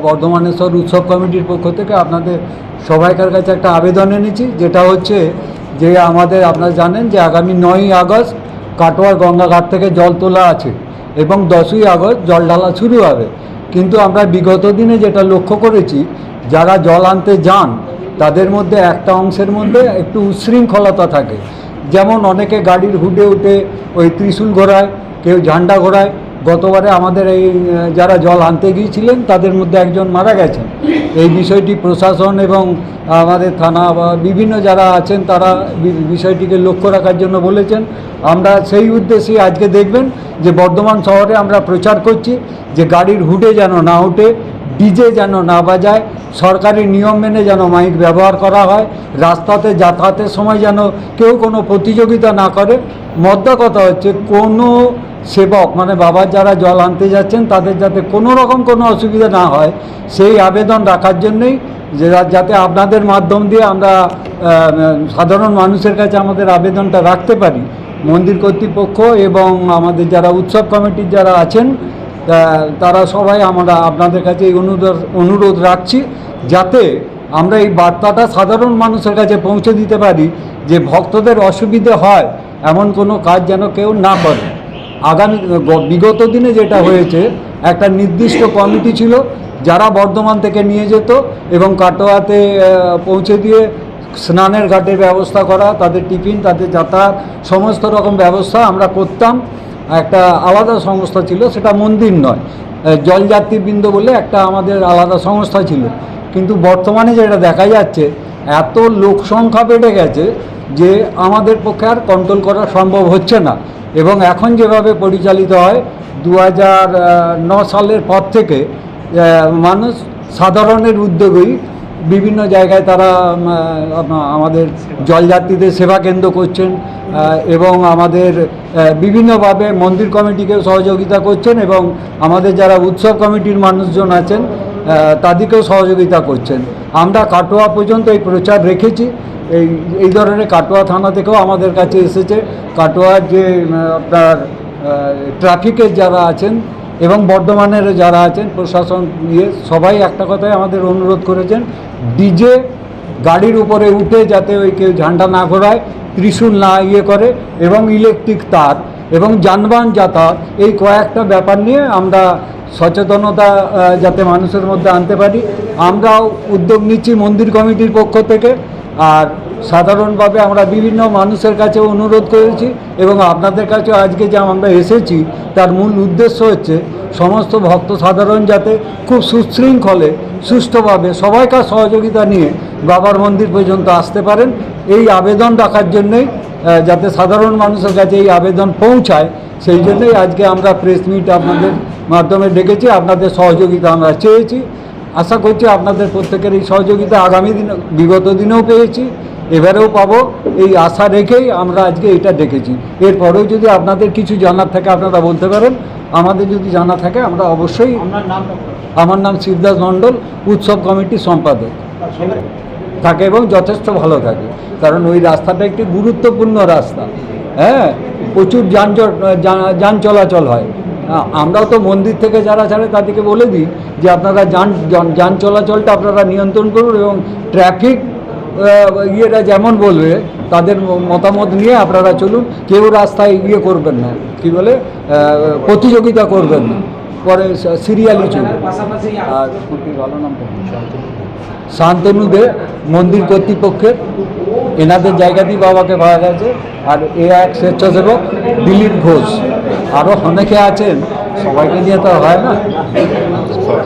বর্ধমানেশ্বর উৎসব কমিটির পক্ষ থেকে আপনাদের সবাইকার কাছে একটা আবেদন এনেছি, যেটা হচ্ছে যে আপনারা জানেন যে আগামী 9ই আগস্ট কাটোয়ার গঙ্গাঘাট থেকে জল তোলা আছে এবং 10ই আগস্ট জল ঢালা শুরু হবে। কিন্তু আমরা বিগত দিনে যেটা লক্ষ্য করেছি, যারা জল আনতে যান তাদের মধ্যে একটা অংশের মধ্যে একটু উচ্ছৃঙ্খলতা থাকে। যেমন অনেকে গাড়ির হুডে উঠে ওই ত্রিশূল ঘোরায়, কেউ ঝান্ডা ঘোরায়। গতবারে আমাদের এই যারা জল আনতে গিয়েছিলেন তাদের মধ্যে একজন মারা গেছেন। এই বিষয়টি প্রশাসন এবং আমাদের থানা বা বিভিন্ন যারা আছেন তারা বিষয়টিকে লক্ষ্য রাখার জন্য বলেছেন। আমরা সেই উদ্দেশ্যে আজকে দেখবেন যে বর্ধমান শহরে আমরা প্রচার করছি যে গাড়ির হুডে যেন না উঠে, ডিজে যেন না বাজায়, সরকারি নিয়ম মেনে যেন মাইক ব্যবহার করা হয়, রাস্তাতে যাতায়াতের সময় যেন কেউ কোনো প্রতিযোগিতা না করে। মধ্যে কথা হচ্ছে কোনো সেবক মানে বাবার যারা জল আনতে যাচ্ছেন তাদের যাতে কোনো রকম কোনো অসুবিধা না হয় সেই আবেদন রাখার জন্যই, যে যাতে আপনাদের মাধ্যম দিয়ে আমরা সাধারণ মানুষের কাছে আমাদের আবেদনটা রাখতে পারি। মন্দির কর্তৃপক্ষ এবং আমাদের যারা উৎসব কমিটির যারা আছেন তারা সবাই আমরা আপনাদের কাছে এই অনুরোধ রাখছি, যাতে আমরা এই বার্তাটা সাধারণ মানুষের কাছে পৌঁছে দিতে পারি যে ভক্তদের অসুবিধে হয় এমন কোনো কাজ যেন কেউ না করে। বিগত দিনে যেটা হয়েছে, একটা নির্দিষ্ট কমিটি ছিল যারা বর্ধমান থেকে নিয়ে যেত এবং কাটোয়াতে পৌঁছে দিয়ে স্নানের ঘাটের ব্যবস্থা করা, তাদের টিফিন, তাদের যাতায়াত সমস্ত রকম ব্যবস্থা আমরা করতাম। একটা আলাদা সংস্থা ছিল, সেটা মন্দির নয়, জলযাত্রীবৃন্দ বলে একটা আমাদের আলাদা সংস্থা ছিল। কিন্তু বর্তমানে যেটা দেখা যাচ্ছে, এত লোক সংখ্যা বেড়ে গেছে যে আমাদের পক্ষে আর কন্ট্রোল করা সম্ভব হচ্ছে না। এবং এখন যেভাবে পরিচালিত হয়, 2009 সালের পর থেকে মানুষ সাধারণের উদ্যোগেই বিভিন্ন জায়গায় তারা আমাদের জলযাত্রীদের সেবা কেন্দ্র করছেন এবং আমাদের বিভিন্নভাবে মন্দির কমিটিকেও সহযোগিতা করছেন এবং আমাদের যারা উৎসব কমিটির মানুষজন আছেন তাদেরকেও সহযোগিতা করছেন। আমরা কাটোয়া পর্যন্ত এই প্রচার রেখেছি। এই ধরনের কাটোয়া থানা থেকেও আমাদের কাছে এসেছে, কাটোয়ার যে আপনার ট্রাফিকের যারা আছেন এবং বর্ধমানের যারা আছেন প্রশাসন সবাই একটা কথাই আমাদের অনুরোধ করেছেন, ডিজে গাড়ির উপরে উঠে যাতে ওই কেউ ঝান্ডা না ঘোরায়, ত্রিশূল না করে এবং ইলেকট্রিক তার এবং যানবাহন যাতায়াত, এই কয়েকটা ব্যাপার নিয়ে আমরা সচেতনতা যাতে মানুষের মধ্যে আনতে পারি আমরাও উদ্যোগ নিচ্ছি মন্দির কমিটির পক্ষ থেকে। আর সাধারণভাবে আমরা বিভিন্ন মানুষের কাছে অনুরোধ করেছি এবং আপনাদের কাছে আজকে যে আমরা এসেছি তার মূল উদ্দেশ্য হচ্ছে সমস্ত ভক্ত সাধারণ যাতে খুব সুশৃঙ্খলে সুষ্ঠুভাবে সবাইকার সহযোগিতা নিয়ে বাবার মন্দির পর্যন্ত আসতে পারেন, এই আবেদন রাখার জন্যই, যাতে সাধারণ মানুষের কাছে এই আবেদন পৌঁছায় সেই জন্যই আজকে আমরা প্রেস মিট আপনাদের মাধ্যমে ডেকেছি। আপনাদের সহযোগিতা আমরা চেয়েছি, আশা করছি আপনাদের প্রত্যেকের এই সহযোগিতা আগামী দিন বিগত দিনেও পেয়েছি, এবারেও পাবো, এই আশা রেখেই আমরা আজকে এটা ডেকেছি। এরপরেও যদি আপনাদের কিছু জানার থাকে আপনারা বলতে পারেন, আমাদের যদি জানা থাকে আমরা অবশ্যই। আমার নাম শিবদাস মণ্ডল, উৎসব কমিটির সম্পাদক থাকে এবং যথেষ্ট ভালো থাকে, কারণ ওই রাস্তাটা একটি গুরুত্বপূর্ণ রাস্তা। হ্যাঁ, প্রচুর যান চলাচল হয়। আমরাও তো মন্দির থেকে যারা ছাড়ে তাদেরকে বলে দিই যে আপনারা যান চলাচলটা আপনারা নিয়ন্ত্রণ করুন এবং ট্রাফিক ইয়েটা যেমন বলবে তাদের মতামত নিয়ে আপনারা চলুন। কেউ রাস্তায় করবেন না, কি বলে প্রতিযোগিতা করবেন না, পরে সিরিয়ালি চলবে। আর ভালো নাম শান্তনু দে, মন্দির কর্তৃপক্ষের, এনাদের জায়গাতেই বাবাকে পাওয়া গেছে। আর এক স্বেচ্ছাসেবক দিলীপ ঘোষ, আরও অনেকে আছেন, সবাইকে নিয়ে তো হয় না।